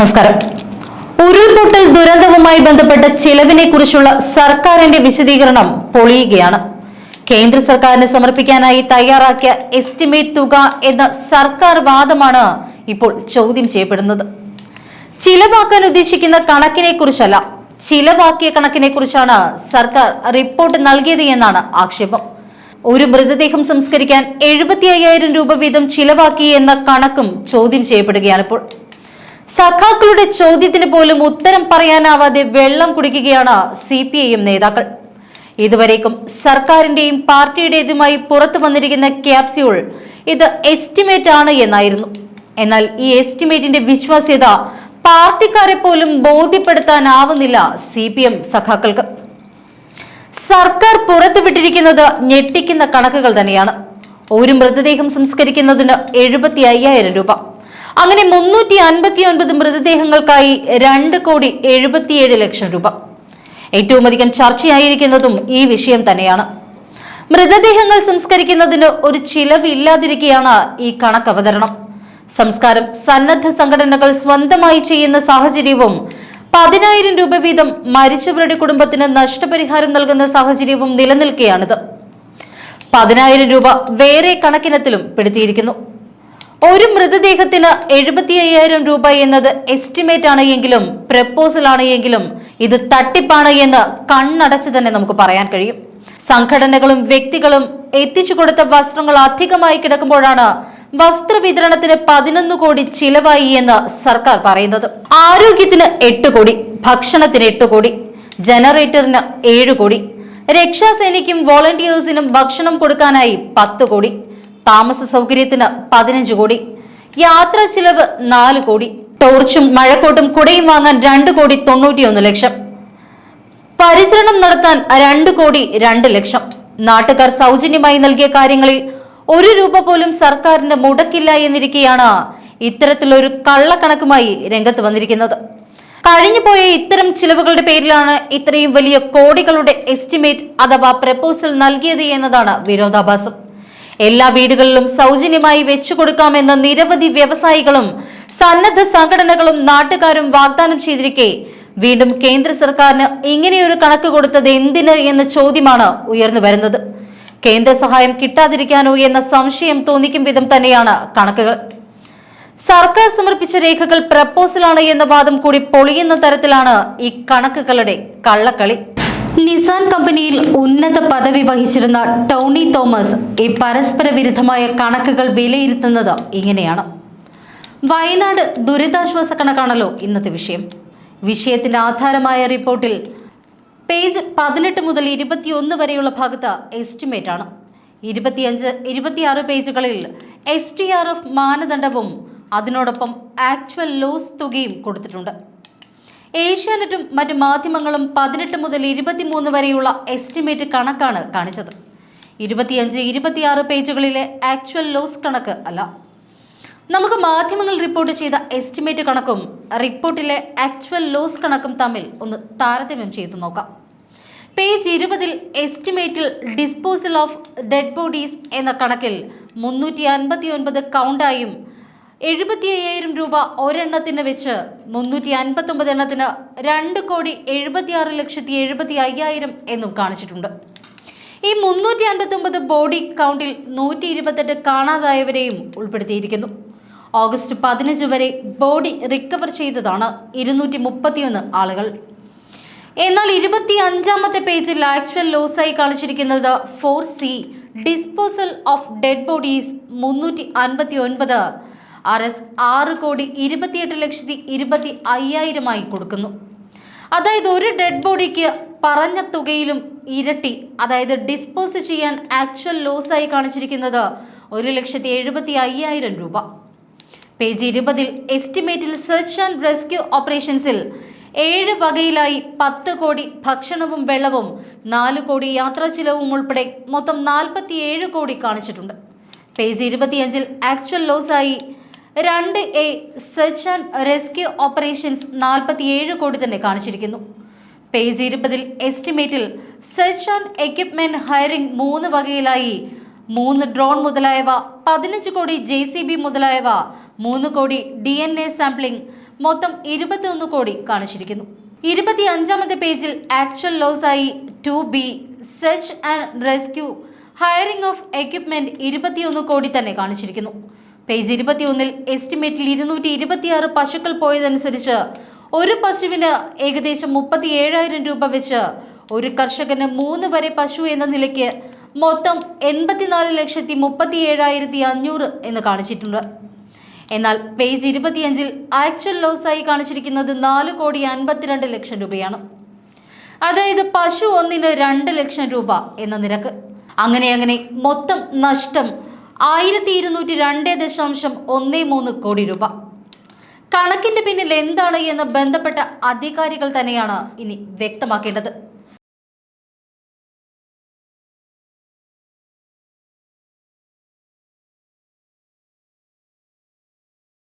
നമസ്കാരം. ഉരുൾപൊട്ടൽ ദുരന്തവുമായി ബന്ധപ്പെട്ട ചിലവിനെ കുറിച്ചുള്ള സർക്കാരിന്റെ വിശദീകരണം പൊളിയുകയാണ്. കേന്ദ്ര സർക്കാരിന് സമർപ്പിക്കാനായി തയ്യാറാക്കിയ എസ്റ്റിമേറ്റ് തുക എന്ന സർക്കാർ വാദമാണ് ഇപ്പോൾ ചോദ്യം ചെയ്യപ്പെടുന്നത്. ചിലവാക്കാൻ ഉദ്ദേശിക്കുന്ന കണക്കിനെ കുറിച്ചല്ല, ചിലവാക്കിയ കണക്കിനെ കുറിച്ചാണ് സർക്കാർ റിപ്പോർട്ട് നൽകിയത് എന്നാണ് ആക്ഷേപം. ഒരു മൃതദേഹം സംസ്കരിക്കാൻ 75,000 രൂപ വീതം ചിലവാക്കി എന്ന കണക്കും ചോദ്യം ചെയ്യപ്പെടുകയാണിപ്പോൾ. സഖാക്കളുടെ ചോദ്യത്തിന് പോലും ഉത്തരം പറയാനാവാതെ വെള്ളം കുടിക്കുകയാണ് CPIM നേതാക്കൾ. ഇതുവരേക്കും സർക്കാരിന്റെയും പാർട്ടിയുടേതുമായി പുറത്തു വന്നിരിക്കുന്ന ക്യാപ്സ്യൂൾ ഇത് എസ്റ്റിമേറ്റ് ആണ് എന്നായിരുന്നു. എന്നാൽ ഈ എസ്റ്റിമേറ്റിന്റെ വിശ്വാസ്യത പാർട്ടിക്കാരെ പോലും ബോധ്യപ്പെടുത്താനാവുന്നില്ല CPM സഖാക്കൾക്ക്. സർക്കാർ പുറത്തുവിട്ടിരിക്കുന്നത് ഞെട്ടിക്കുന്ന കണക്കുകൾ തന്നെയാണ്. ഒരു മൃതദേഹം സംസ്കരിക്കുന്നതിന് 75,000 രൂപ. അങ്ങനെ 359 മൃതദേഹങ്ങൾക്കായി 2,77,00,000 രൂപ. ഏറ്റവും അധികം ചർച്ചയായിരിക്കുന്നതും ഈ വിഷയം തന്നെയാണ്. മൃതദേഹങ്ങൾ സംസ്കരിക്കുന്നതിന് ഒരു ചിലവില്ലാതിരിക്കെയാണ് ഈ കണക്ക് അവതരണം. സംസ്കാരം സന്നദ്ധ സംഘടനകൾ സ്വന്തമായി ചെയ്യുന്ന സാഹചര്യവും 10,000 രൂപ വീതം മരിച്ചവരുടെ കുടുംബത്തിന് നഷ്ടപരിഹാരം നൽകുന്ന സാഹചര്യവും നിലനിൽക്കുകയാണിത്. 10,000 രൂപ വേറെ കണക്കിനത്തിലും പെടുത്തിയിരിക്കുന്നു. ഒരു മൃതദേഹത്തിന് 75,000 രൂപ എന്നത് എസ്റ്റിമേറ്റ് ആണ് എങ്കിലും പ്രപ്പോസൽ ആണ് എങ്കിലും ഇത് തട്ടിപ്പാണ് എന്ന് കണ്ണടച്ച് തന്നെ നമുക്ക് പറയാൻ കഴിയും. സംഘടനകളും വ്യക്തികളും എത്തിച്ചു കൊടുത്ത വസ്ത്രങ്ങൾ അധികമായി കിടക്കുമ്പോഴാണ് വസ്ത്ര വിതരണത്തിന് 11 കോടി ചിലവായി എന്ന് സർക്കാർ പറയുന്നത്. ആരോഗ്യത്തിന് 8 കോടി, ഭക്ഷണത്തിന് 8 കോടി, ജനറേറ്ററിന് 7 കോടി, രക്ഷാസേനയ്ക്കും വോളണ്ടിയേഴ്സിനും ഭക്ഷണം കൊടുക്കാനായി 10 കോടി, താമസ സൗകര്യത്തിന് 15 കോടി, യാത്രാ ചിലവ് 4 കോടി, ടോർച്ചും മഴക്കോട്ടും കുടയും വാങ്ങാൻ 2,91,00,000, പരിചരണം നടത്താൻ 2,02,00,000. നാട്ടുകാർ സൗജന്യമായി നൽകിയ കാര്യങ്ങളിൽ 1 രൂപ പോലും സർക്കാരിന് മുടക്കില്ല എന്നിരിക്കെയാണ് ഇത്തരത്തിലൊരു കള്ളക്കണക്കുമായി രംഗത്ത് വന്നിരിക്കുന്നത്. കഴിഞ്ഞുപോയ ഇത്തരം ചിലവുകളുടെ പേരിലാണ് ഇത്രയും വലിയ കോടികളുടെ എസ്റ്റിമേറ്റ് അഥവാ പ്രപ്പോസൽ നൽകിയത് എന്നതാണ് വിരോധാഭാസം. എല്ലാ വീടുകളിലും സൗജന്യമായി വെച്ചു കൊടുക്കാമെന്ന് നിരവധി വ്യവസായികളും സന്നദ്ധ സംഘടനകളും നാട്ടുകാരും വാഗ്ദാനം ചെയ്തിരിക്കെ വീണ്ടും കേന്ദ്ര സർക്കാരിന് ഇങ്ങനെയൊരു കണക്ക് കൊടുത്തത് എന്തിന് എന്ന ചോദ്യമാണ് ഉയർന്നു വരുന്നത്. കേന്ദ്ര സഹായം കിട്ടാതിരിക്കാനോ എന്ന സംശയം തോന്നിക്കും വിധം തന്നെയാണ് കണക്കുകൾ. സർക്കാർ സമർപ്പിച്ച രേഖകൾ പ്രപ്പോസലാണ് എന്ന വാദം കൂടി പൊളിയുന്ന തരത്തിലാണ് ഈ കണക്കുകളുടെ കള്ളക്കളി. നിസാൻ കമ്പനിയിൽ ഉന്നത പദവി വഹിച്ചിരുന്ന ടോണി തോമസ് ഈ പരസ്പര വിരുദ്ധമായ കണക്കുകൾ വിലയിരുത്തുന്നത് ഇങ്ങനെയാണ്. വയനാട് ദുരിതാശ്വാസ കണക്കാണല്ലോ ഇന്നത്തെ വിഷയം. വിഷയത്തിന്റെ ആധാരമായ റിപ്പോർട്ടിൽ പേജ് 18 മുതൽ 21 വരെയുള്ള ഭാഗത്ത് എസ്റ്റിമേറ്റ് ആണ്. 25-26 പേജുകളിൽ STRF മാനദണ്ഡവും അതിനോടൊപ്പം ആക്ച്വൽ ലോസ് തുകയും കൊടുത്തിട്ടുണ്ട്. ഏഷ്യാനെറ്റും മറ്റ് മാധ്യമങ്ങളും 18 മുതൽ 23 വരെയുള്ള എസ്റ്റിമേറ്റ് കണക്കാണ് കാണിച്ചത്. 25-26 പേജുകളിലെ ആക്ച്വൽ ലോസ് കണക്ക് അല്ല. നമുക്ക് മാധ്യമങ്ങൾ റിപ്പോർട്ട് ചെയ്ത എസ്റ്റിമേറ്റ് കണക്കും റിപ്പോർട്ടിലെ ആക്ച്വൽ ലോസ് കണക്കും തമ്മിൽ ഒന്ന് താരതമ്യം ചെയ്തു നോക്കാം. പേജ് 20 എസ്റ്റിമേറ്റിൽ ഡിസ്പോസൽ ഓഫ് ഡെഡ് ബോഡീസ് എന്ന കണക്കിൽ 359 കൗണ്ടായും 75,000 രൂപ ഒരെണ്ണത്തിന് വെച്ച് 359 എണ്ണത്തിന് 2,76,70,500 എന്നും കാണിച്ചിട്ടുണ്ട്. ഈ 359 ബോഡി കൗണ്ടിൽ 128 കാണാതായവരെയും ഉൾപ്പെടുത്തിയിരിക്കുന്നു. ഓഗസ്റ്റ് 15 വരെ ബോഡി റിക്കവർ ചെയ്തതാണ് 231 ആളുകൾ. എന്നാൽ 25-ാമത്തെ പേജിൽ ആക്ച്വൽ ലോസായി കാണിച്ചിരിക്കുന്നത് 4C disposal of dead bodies 359 6,28,20,500 കൊടുക്കുന്നു. അതായത് ഒരു ഡെഡ് ബോഡിക്ക് പറഞ്ഞ തുകയിലും ഇരട്ടി, അതായത് ഡിസ്പോസ് ചെയ്യാൻ ആക്ച്വൽ ലോസായി കാണിച്ചിരിക്കുന്നത് 1,70,500 രൂപ. പേജ് 20 എസ്റ്റിമേറ്റിൽ സെർച്ച് ആൻഡ് റെസ്ക്യൂ ഓപ്പറേഷൻസിൽ 7 വകയിലായി 10 കോടി ഭക്ഷണവും വെള്ളവും 4 കോടി യാത്രാ ചിലവും ഉൾപ്പെടെ മൊത്തം 47 കോടി കാണിച്ചിട്ടുണ്ട്. പേജ് 25 ആക്ച്വൽ ലോസായി 2A search and rescue operations 47 കോടി തന്നെ കാണിച്ചിരിക്കുന്നു. പേജ് 20 എസ്റ്റിമേറ്റിൽ സെർച്ച് ആൻഡ് എക്യുപ്മെന്റ് ഹയറിംഗ് 3 വകയിലായി 3 ഡ്രോൺ മുതലായവ, 15 കോടി JCB മുതലായവ, 3 കോടി DNA സാമ്പിളിംഗ്, മൊത്തം 21 കോടി കാണിച്ചിരിക്കുന്നു. 25-ാമത്തെ പേജിൽ ആക്ച്വൽ ലോസ് ആയി 2B search and rescue hiring of equipment 21 കോടി തന്നെ കാണിച്ചിരിക്കുന്നു. പേജ് 21-ൽ എസ്റ്റിമേറ്റിൽ 226 പശുക്കൾ പോയതനുസരിച്ച് ഒരു പശുവിന് ഏകദേശം 37,000 രൂപ വെച്ച് ഒരു കർഷകന് 3 വരെ പശു എന്ന നിലയ്ക്ക് മൊത്തം 84,37,500 എന്ന് കാണിച്ചിട്ടുണ്ട്. എന്നാൽ പേജ് 25-ൽ ആക്ച്വൽ ലോസ് ആയി കാണിച്ചിരിക്കുന്നത് 4,52,00,000 രൂപയാണ്. അതായത് പശു ഒന്നിന് 2 ലക്ഷം രൂപ എന്ന നിരക്ക്. അങ്ങനെ മൊത്തം നഷ്ടം 1,202.13 കോടി രൂപ. കണക്കിന്റെ പിന്നിൽ എന്താണ് എന്ന് ബന്ധപ്പെട്ട അധികാരികൾ തന്നെയാണ് ഇനി വ്യക്തമാക്കേണ്ടത്.